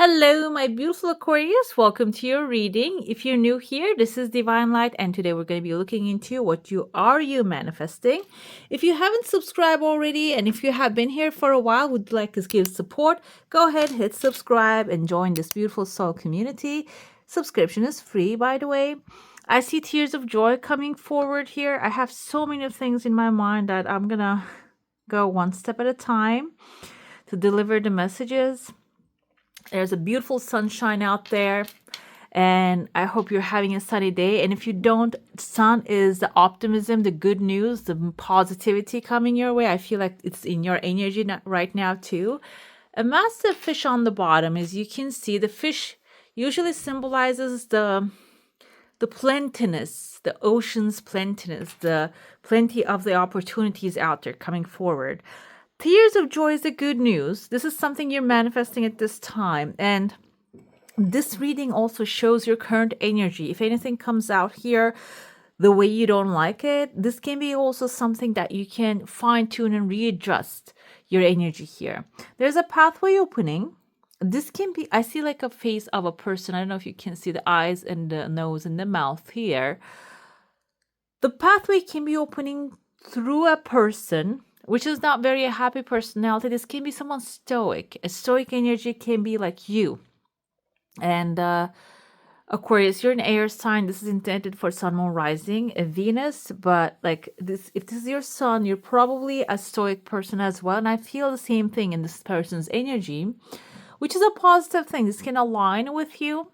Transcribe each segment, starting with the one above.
Hello, my beautiful Aquarius. Welcome to your reading. If you're new here, this is Divine Light, and today we're going to be looking into what you manifesting. If you haven't subscribed already, and if you have been here for a while, would like to give support, go ahead, hit subscribe, and join this beautiful soul community. Subscription is free, by the way. I see tears of joy coming forward here. I have so many things in my mind that I'm gonna go one step at a time to deliver the messages. There's a beautiful sunshine out there, and I hope you're having a sunny day. And if you don't, sun is the optimism, the good news, the positivity coming your way. I feel like it's in your energy right now too. A massive fish on the bottom, as you can see, the fish usually symbolizes the plentiness, the ocean's plentiness, the plenty of the opportunities out there coming forward. Tears of joy is the good news. This is something you're manifesting at this time. And this reading also shows your current energy. If anything comes out here the way you don't like it, this can be also something that you can fine tune and readjust your energy here. There's a pathway opening. This can be, I see like a face of a person. I don't know if you can see the eyes and the nose and the mouth here. The pathway can be opening through a person which is not very a happy personality. This can be someone stoic. A stoic energy can be like you. And Aquarius, you're an air sign. This is intended for Sun, Moon, Rising, Venus. But like this, if this is your Sun, you're probably a stoic person as well. And I feel the same thing in this person's energy, which is a positive thing. This can align with you,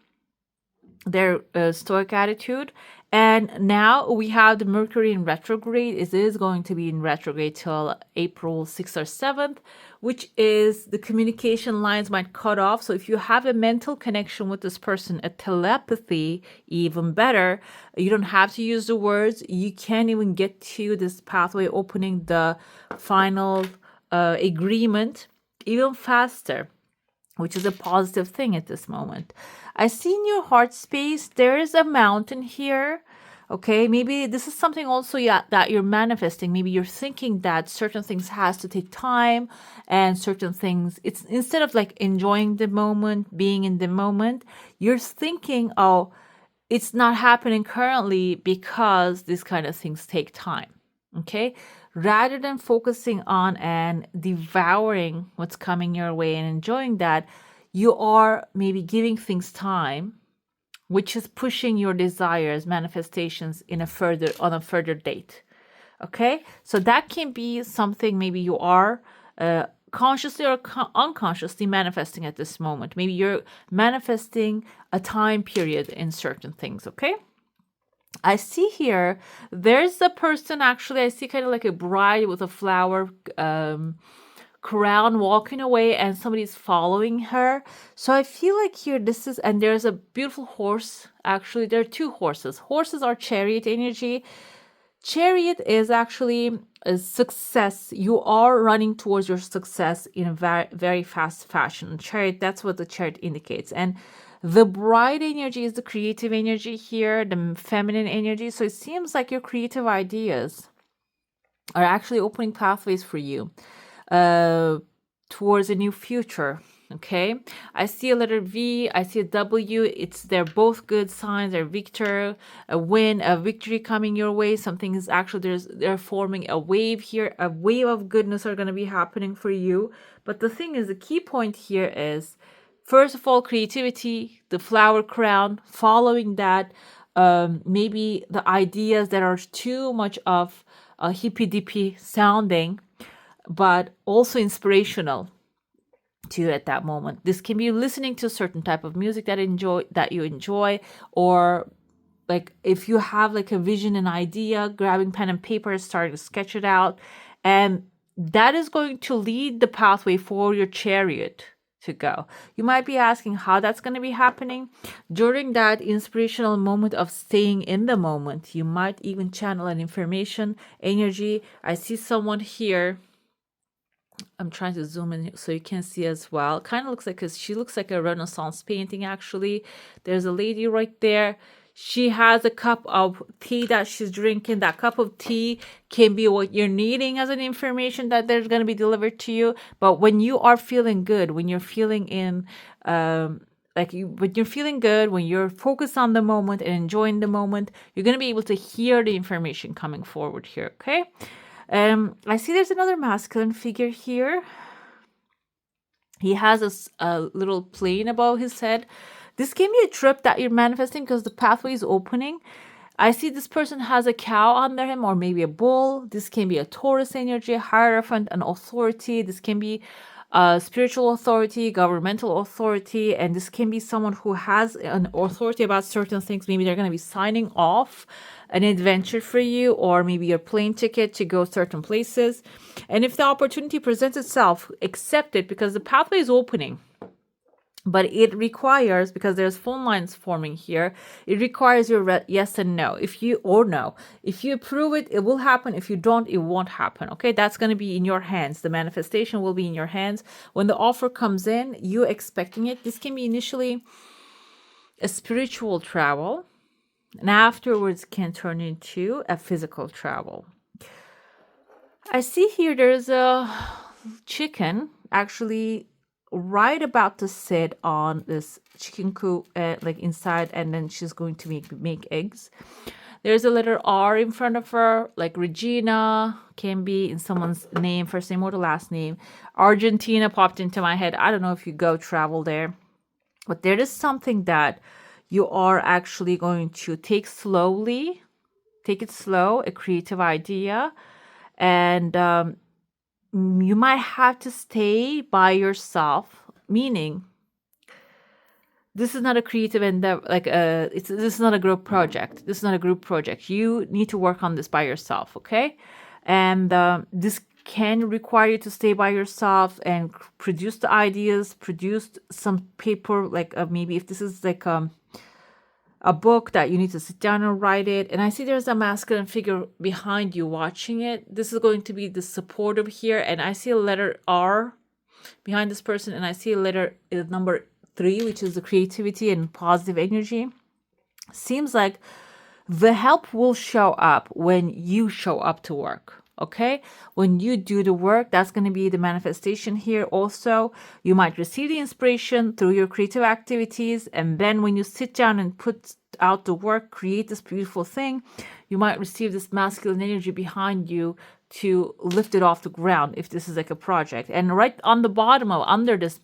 their stoic attitude. And now we have the Mercury in retrograde. It is going to be in retrograde till April 6th or 7th, which is the communication lines might cut off. So if you have a mental connection with this person, a telepathy, even better, you don't have to use the words. You can even get to this pathway opening the final agreement even faster, which is a positive thing at this moment. I see in your heart space, there is a mountain here. Okay, maybe this is something also that you're manifesting. Maybe you're thinking that certain things has to take time and certain things, it's instead of like enjoying the moment, being in the moment, you're thinking, oh, it's not happening currently because these kind of things take time. Okay, rather than focusing on and devouring what's coming your way and enjoying that, you are maybe giving things time, which is pushing your desires, manifestations on a further date. Okay, so that can be something maybe you are consciously or unconsciously manifesting at this moment. Maybe you're manifesting a time period in certain things. Okay, I see here, there's a person, actually, I see kind of like a bride with a flower crown walking away and somebody's following her. So I feel like here this is, and there's a beautiful horse. Actually, there are two horses. Horses are chariot energy. Chariot is actually a success. You are running towards your success in a very, very fast fashion. Chariot, that's what the chariot indicates. And the bride energy is the creative energy here, the feminine energy. So it seems like your creative ideas are actually opening pathways for you towards a new future. Okay, I see a letter V, I see a W. They're both good signs. They're victor, a win, a victory coming your way. Something is actually they're forming a wave here. A wave of goodness are going to be happening for you. But the thing is, the key point here is, first of all, creativity, the flower crown, following that, maybe the ideas that are too much of a hippy dippy sounding, but also inspirational to you at that moment. This can be listening to a certain type of music that you enjoy, or like if you have like a vision and idea, grabbing pen and paper, starting to sketch it out, and that is going to lead the pathway for your chariot to go. You might be asking how that's going to be happening. During that inspirational moment of staying in the moment, you might even channel an information energy. I see someone here. I'm trying to zoom in so you can see as well. Kind of looks like she looks like a Renaissance painting, actually. There's a lady right there. She has a cup of tea that she's drinking. That cup of tea can be what you're needing as an information that there's going to be delivered to you. But when you are feeling good, when you're feeling in, when you're feeling good, when you're focused on the moment and enjoying the moment, you're going to be able to hear the information coming forward here. Okay. I see there's another masculine figure here. He has a little plane above his head. This can be a trip that you're manifesting because the pathway is opening. I see this person has a cow under him or maybe a bull. This can be a Taurus energy, hierophant, an authority. This can be a spiritual authority, governmental authority, and this can be someone who has an authority about certain things. Maybe they're going to be signing off an adventure for you, or maybe your plane ticket to go certain places. And if the opportunity presents itself, accept it because the pathway is opening. But it requires, because there's phone lines forming here, it requires your yes and no. If you approve it, it will happen. If you don't, it won't happen. Okay, that's going to be in your hands. The manifestation will be in your hands. When the offer comes in, you expecting it. This can be initially a spiritual travel, and afterwards can turn into a physical travel. I see here there's a chicken actually right about to sit on this chicken coop, like inside, and then she's going to make eggs. There's a letter R in front of her, like Regina can be in someone's name, first name or the last name. Argentina popped into my head. I don't know if you go travel there, but there is something that you are actually going to take slowly, take it slow, a creative idea, and you might have to stay by yourself, meaning this is not a creative endeavor, this is not a group project. This is not a group project. You need to work on this by yourself, okay? And this can require you to stay by yourself and produce the ideas, produce some paper, maybe if this is like a book that you need to sit down and write it. And I see there's a masculine figure behind you watching it. This is going to be the supportive here. And I see a letter R behind this person. And I see a letter number 3, which is the creativity and positive energy. Seems like the help will show up when you show up to work. Okay, when you do the work, that's going to be the manifestation here. Also, you might receive the inspiration through your creative activities, and then when you sit down and put out the work, create this beautiful thing, you might receive this masculine energy behind you to lift it off the ground if this is like a project. And right on the bottom of under this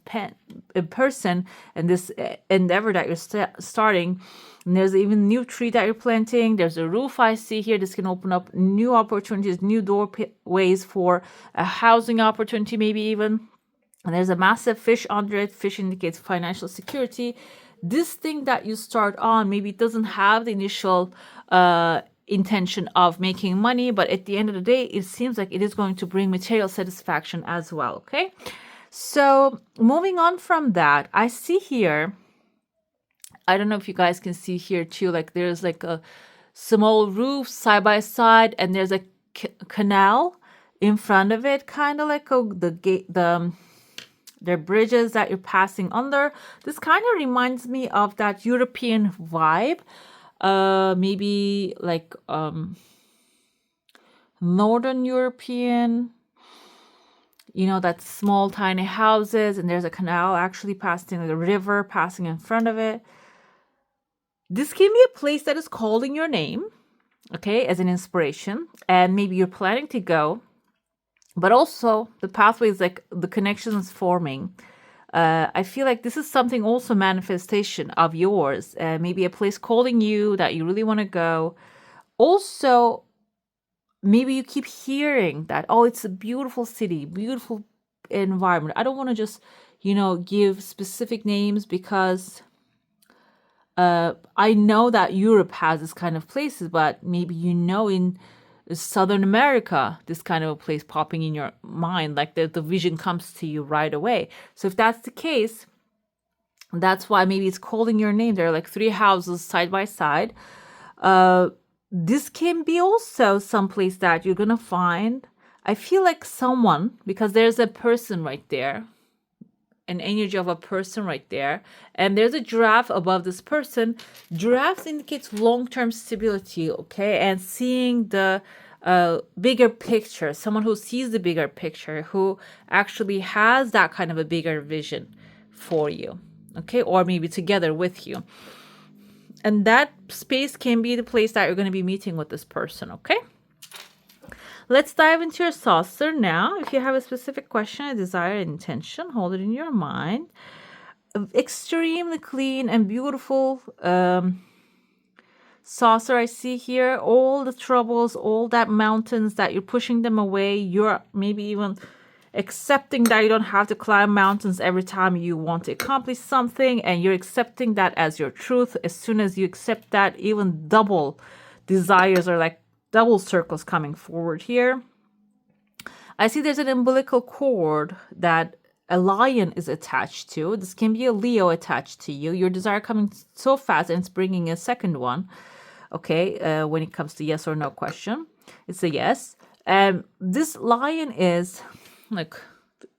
person and this endeavor that you're starting, and there's even a new tree that you're planting. There's a roof I see here. This can open up new opportunities, new doorways for a housing opportunity, maybe even. And there's a massive fish under it. Fish indicates financial security. This thing that you start on, maybe it doesn't have the initial intention of making money, but at the end of the day, it seems like it is going to bring material satisfaction as well, okay? So moving on from that, I see here, I don't know if you guys can see here too, like there's like a small roof side by side, and there's a canal in front of it, kind of like the gate, the bridges that you're passing under. This kind of reminds me of that European vibe, maybe like Northern European, that small tiny houses, and there's a canal actually passing, like a river passing in front of it. This can be a place that is calling your name, okay, as an inspiration, and maybe you're planning to go, but also the pathway is like the connections forming. I feel like this is something also manifestation of yours, maybe a place calling you that you really want to go. Also, maybe you keep hearing that, oh, it's a beautiful city, beautiful environment. I don't want to just, give specific names because I know that Europe has this kind of places, but maybe in Southern America, this kind of a place popping in your mind, like the vision comes to you right away. So if that's the case, that's why maybe it's calling your name. There are like 3 houses side by side. This can be also someplace that you're going to find, I feel like someone, because there's a person right there, an energy of a person right there. And there's a giraffe above this person. Giraffes indicates long-term stability, okay? And seeing the bigger picture, someone who sees the bigger picture, who actually has that kind of a bigger vision for you, okay? Or maybe together with you. And that space can be the place that you're going to be meeting with this person, okay? Let's dive into your saucer now. If you have a specific question, a desire, an intention, hold it in your mind. Extremely clean and beautiful saucer I see here. All the troubles, all that mountains that you're pushing them away. You're maybe even accepting that you don't have to climb mountains every time you want to accomplish something, and you're accepting that as your truth. As soon as you accept that, even double desires are like double circles coming forward here. I see there's an umbilical cord that a lion is attached to. This can be a Leo attached to you. Your desire coming so fast, and it's bringing a second one. Okay, when it comes to yes or no question, it's a yes. This lion is like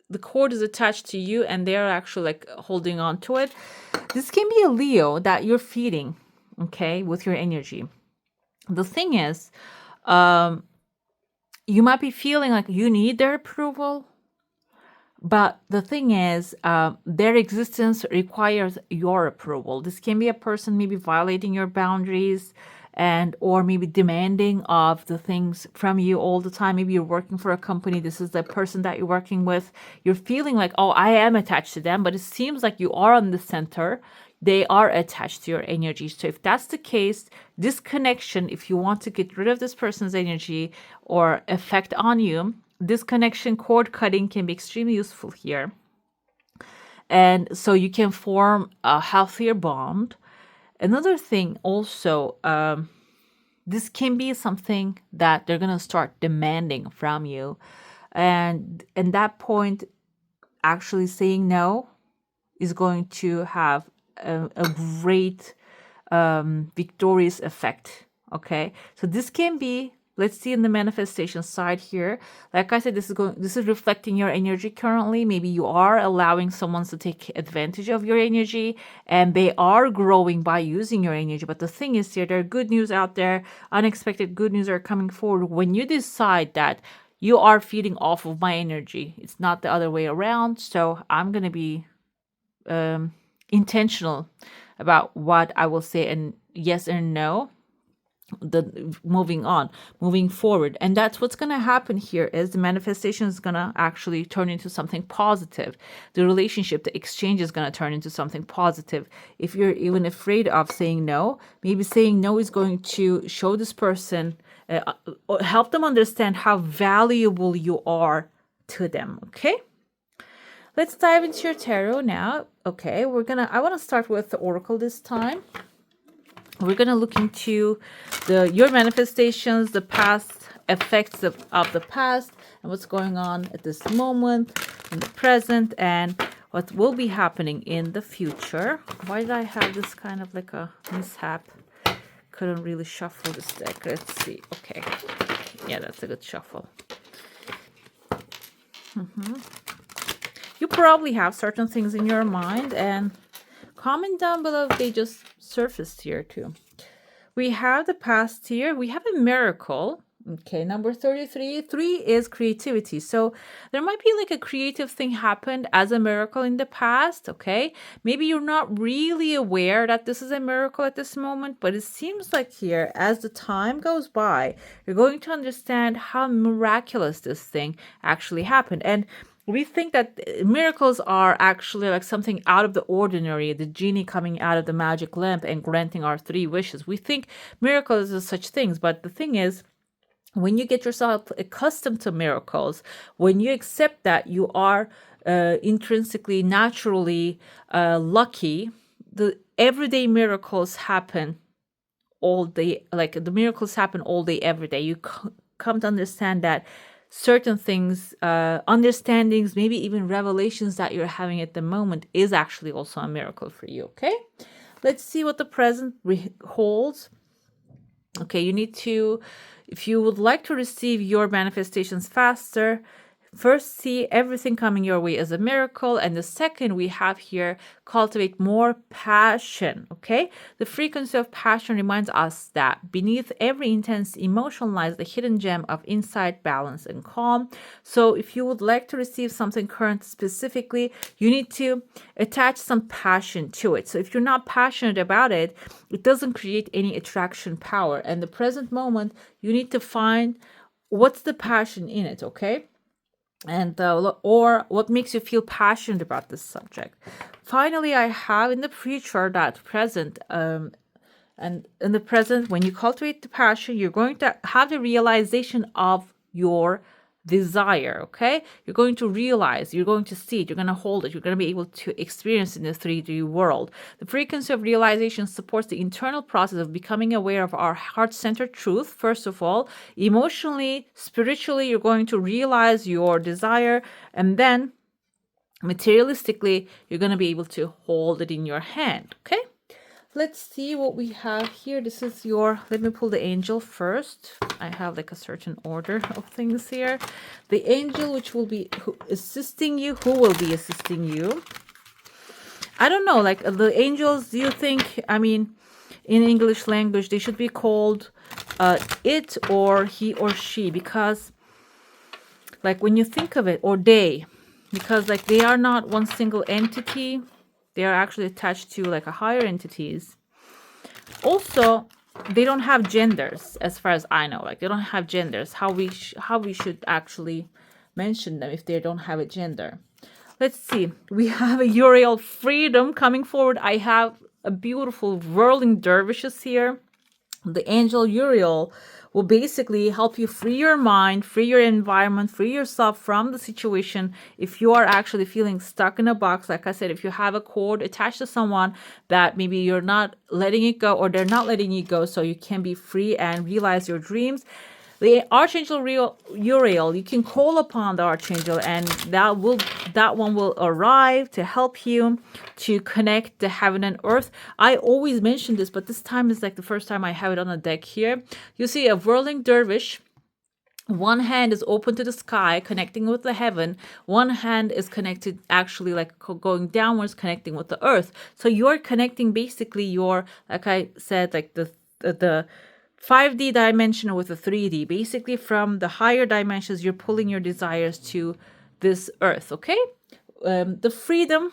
the cord is attached to you, and they're actually like holding on to it. This can be a Leo that you're feeding, okay, with your energy. The thing is, you might be feeling like you need their approval, but the thing is, their existence requires your approval. This can be a person maybe violating your boundaries, and or maybe demanding of the things from you all the time. Maybe you're working for a company. This is the person that you're working with. You're feeling like, oh, I am attached to them, but it seems like you are on the center. They are attached to your energy. So if that's the case, this connection, if you want to get rid of this person's energy or effect on you, this connection, cord cutting, can be extremely useful here. And so you can form a healthier bond. Another thing also, this can be something that they're going to start demanding from you. And at that point, actually saying no is going to have a great victorious effect. Okay, so this can be, let's see in the manifestation side here. Like I said, this is reflecting your energy currently. Maybe you are allowing someone to take advantage of your energy, and they are growing by using your energy. But the thing is here, there are good news out there. Unexpected good news are coming forward when you decide that you are feeding off of my energy. It's not the other way around. So I'm going to be intentional about what I will say, and yes and no, moving forward. And that's what's going to happen here, is the manifestation is going to actually turn into something positive. The relationship, the exchange is going to turn into something positive. If you're even afraid of saying no, maybe saying no is going to show this person, help them understand how valuable you are to them. Okay, let's dive into your tarot now. Okay, I want to start with the oracle this time. We're going to look into your manifestations, the past effects of the past, and what's going on at this moment, in the present, and what will be happening in the future. Why did I have this kind of like a mishap? Couldn't really shuffle this deck. Let's see. Okay. Yeah, that's a good shuffle. You probably have certain things in your mind, and comment down below if they just surfaced here too. We have the past here. We have a miracle. Okay, number 33. 3 is creativity. So there might be like a creative thing happened as a miracle in the past. Okay, maybe you're not really aware that this is a miracle at this moment, but it seems like here, as the time goes by, you're going to understand how miraculous this thing actually happened. And we think that miracles are actually like something out of the ordinary, the genie coming out of the magic lamp and granting our 3 wishes. We think miracles are such things, but the thing is, when you get yourself accustomed to miracles, when you accept that you are intrinsically, naturally lucky, the everyday miracles happen all day. Like the miracles happen all day, every day. You come to understand that certain things, understandings, maybe even revelations that you're having at the moment is actually also a miracle for you. Okay, let's see what the present holds. Okay, you need to, if you would like to receive your manifestations faster, First, see everything coming your way as a miracle. And the second, we have here, cultivate more passion. Okay. The frequency of passion reminds us that beneath every intense emotion lies the hidden gem of insight, balance, and calm. So, if you would like to receive something current specifically, you need to attach some passion to it. So, if you're not passionate about it, it doesn't create any attraction power. And the present moment, you need to find what's the passion in it. Okay. And or what makes you feel passionate about this subject. Finally, I have in the future that present, and in the present, when you cultivate the passion, you're going to have the realization of your desire. Okay, you're going to realize, you're going to see it, you're going to hold it, you're going to be able to experience it in the 3D world. The frequency of realization supports the internal process of becoming aware of our heart-centered truth. First of all, emotionally, spiritually, you're going to realize your desire, and then materialistically, you're going to be able to hold it in your hand. Okay, let's see what we have here. This is your, let me pull the angel first. I have like a certain order of things here. The angel, which will be assisting you, who will be assisting you. I don't know, like the angels, do you think, I mean, in English language, they should be called it or he or she, because like when you think of it, or they, because like they are not one single entity. They are actually attached to like a higher entities. Also, they don't have genders, as far as I know. Like they don't have genders. How we should actually mention them if they don't have a gender. Let's see. We have a Uriel freedom coming forward. I have a beautiful whirling dervishes here. The angel Uriel will basically help you free your mind, free your environment, free yourself from the situation. If you are actually feeling stuck in a box, like I said, if you have a cord attached to someone that maybe you're not letting it go, or they're not letting you go, so you can be free and realize your dreams. The Archangel Uriel, you can call upon the Archangel, and that one will arrive to help you to connect the heaven and earth. I always mention this, but this time is like the first time I have it on the deck here. You see a whirling dervish. One hand is open to the sky, connecting with the heaven. One hand is connected, actually like going downwards, connecting with the earth. So you're connecting basically your, like I said, like the 5D dimension with a 3D. Basically, from the higher dimensions, you're pulling your desires to this earth, okay? The freedom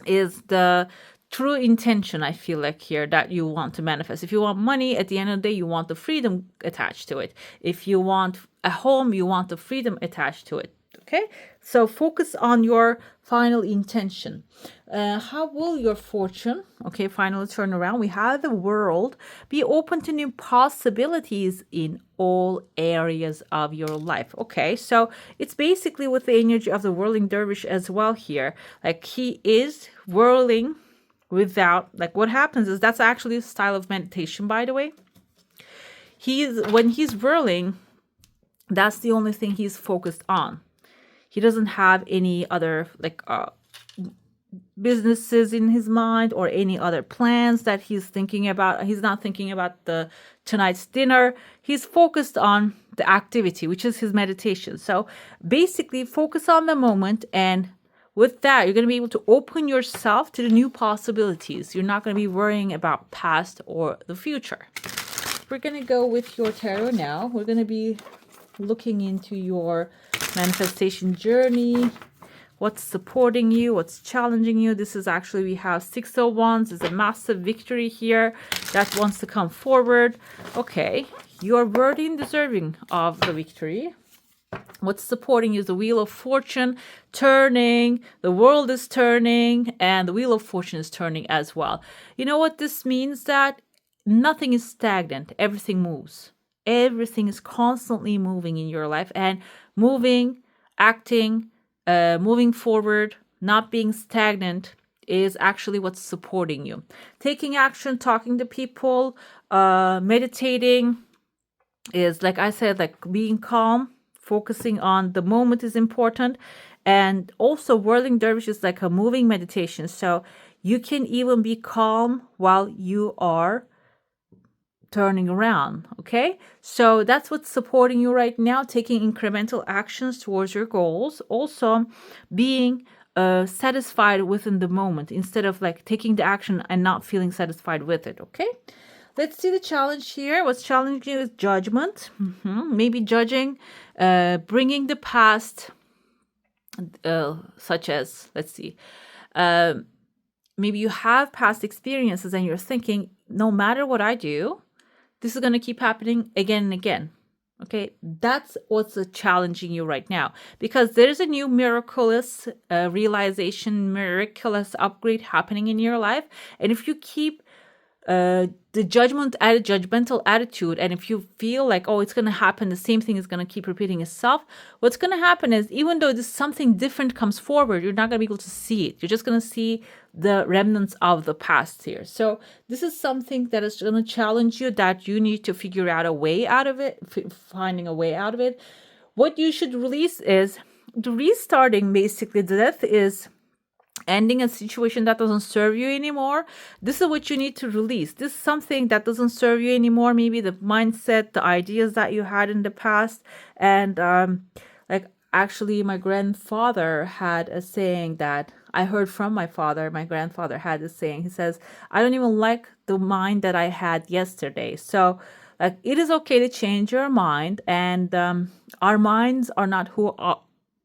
is the true intention, I feel like here, that you want to manifest. If you want money, at the end of the day, you want the freedom attached to it. If you want a home, you want the freedom attached to it. Okay, so focus on your final intention. How will your fortune, okay, finally turn around? We have the world. Be open to new possibilities in all areas of your life. Okay, so it's basically with the energy of the whirling dervish as well here. Like he is whirling without, like what happens is, that's actually a style of meditation, by the way. When he's whirling, that's the only thing he's focused on. He doesn't have any other like businesses in his mind or any other plans that he's thinking about. He's not thinking about tonight's dinner. He's focused on the activity, which is his meditation. So basically focus on the moment, and with that, you're going to be able to open yourself to the new possibilities. You're not going to be worrying about past or the future. We're going to go with your tarot now. We're going to be looking into your manifestation journey, what's supporting you, what's challenging you. This is actually, we have 6 of Wands. There's a massive victory here that wants to come forward. Okay, you're worthy and deserving of the victory. What's supporting you is the Wheel of Fortune turning, the world is turning, and the Wheel of Fortune is turning as well. You know what this means? That nothing is stagnant, everything moves. Everything is constantly moving in your life, and moving, acting, moving forward, not being stagnant is actually what's supporting you. Taking action, talking to people, meditating is, like I said, like being calm, focusing on the moment is important. And also whirling dervish is like a moving meditation. So you can even be calm while you are turning around. Okay, so that's what's supporting you right now, taking incremental actions towards your goals. Also being satisfied within the moment instead of like taking the action and not feeling satisfied with it. Okay, let's see the challenge here. What's challenging you is judgment. Maybe judging, bringing the past, such as, let's see, maybe you have past experiences and you're thinking, no matter what I do, this is going to keep happening again and again. Okay, that's what's challenging you right now, because there's a new miraculous realization, miraculous upgrade happening in your life. And if you keep the judgmental attitude, and if you feel like, oh, it's going to happen, the same thing is going to keep repeating itself, what's going to happen is, even though this something different comes forward, you're not going to be able to see it. You're just going to see the remnants of the past here. So this is something that is going to challenge you, that you need to figure out a way out of it, finding a way out of it. What you should release is the restarting. Basically, the death is ending a situation that doesn't serve you anymore. This is what you need to release. This is something that doesn't serve you anymore. Maybe the mindset, the ideas that you had in the past. And like, actually, my grandfather had a saying that I heard from my father. My grandfather had this saying. He says, I don't even like the mind that I had yesterday. So like, it is okay to change your mind. And our minds are not who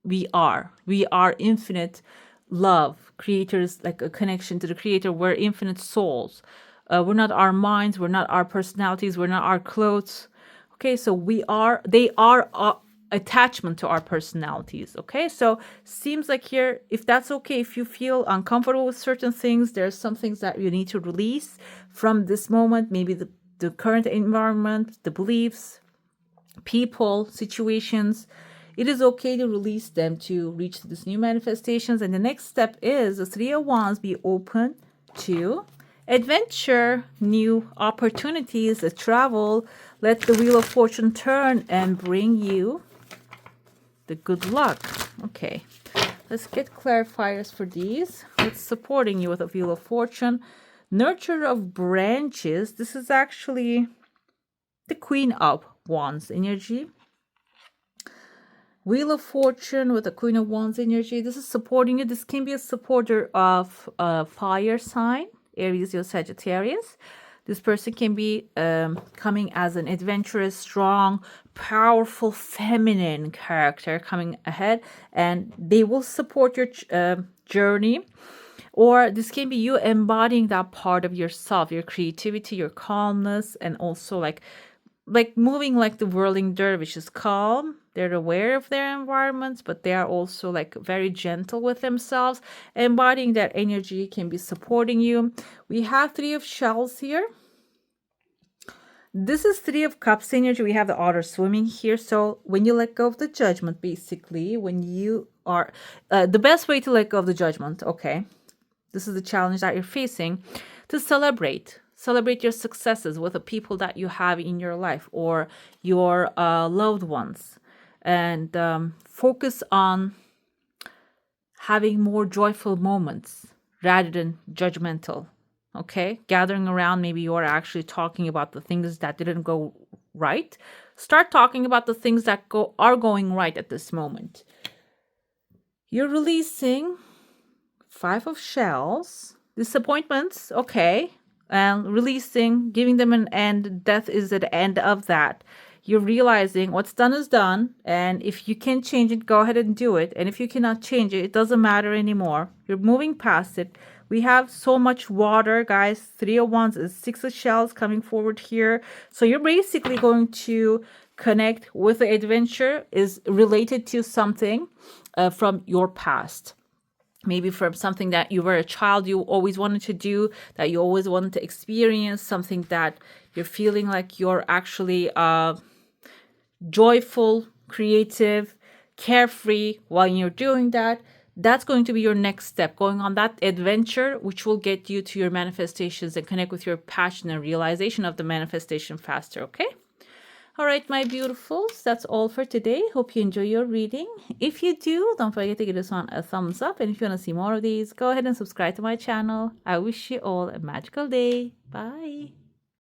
we are. We are infinite love, creators, like a connection to the creator. We're infinite souls. We're not our minds, we're not our personalities, we're not our clothes. Okay, so they are attachment to our personalities. Okay, so seems like here, if that's okay, if you feel uncomfortable with certain things, there's some things that you need to release from this moment. Maybe the current environment, the beliefs, people, situations. It is okay to release them to reach this new manifestations. And the next step is the Three of Wands. Be open to adventure, new opportunities, travel. Let the Wheel of Fortune turn and bring you the good luck. Okay, let's get clarifiers for these. What's supporting you with a Wheel of Fortune? Nurture of branches. This is actually the Queen of Wands energy. Wheel of Fortune with the Queen of Wands energy. This is supporting you. This can be a supporter of a fire sign, Aries or Sagittarius. This person can be coming as an adventurous, strong, powerful, feminine character coming ahead, and they will support your journey. Or this can be you embodying that part of yourself, your creativity, your calmness, and also like moving like the whirling dervish is calm. They're aware of their environments, but they are also like very gentle with themselves. Embodying that energy can be supporting you. We have Three of Shells here. This is Three of Cups energy. We have the otter swimming here. So when you let go of the judgment, basically, when you are the best way to let go of the judgment, okay, this is the challenge that you're facing, to celebrate your successes with the people that you have in your life or your loved ones, and focus on having more joyful moments rather than judgmental. Okay, gathering around, maybe you're actually talking about the things that didn't go right. Start talking about the things that are going right at this moment. You're releasing Five of Shells, disappointments, okay, and releasing, giving them an end. Death is at the end of that. You're realizing what's done is done, and if you can change it, go ahead and do it. And if you cannot change it, it doesn't matter anymore. You're moving past it. We have so much water, guys. Three of Wands is Six of Shells coming forward here. So you're basically going to connect with the adventure is related to something from your past. Maybe from something that you were a child, you always wanted to do, that you always wanted to experience, something that you're feeling like you're actually joyful, creative, carefree while you're doing that. That's going to be your next step, going on that adventure, which will get you to your manifestations and connect with your passion and realization of the manifestation faster, okay? All right, my beautifuls, that's all for today. Hope you enjoy your reading. If you do, don't forget to give this one a thumbs up. And if you want to see more of these, go ahead and subscribe to my channel. I wish you all a magical day. Bye.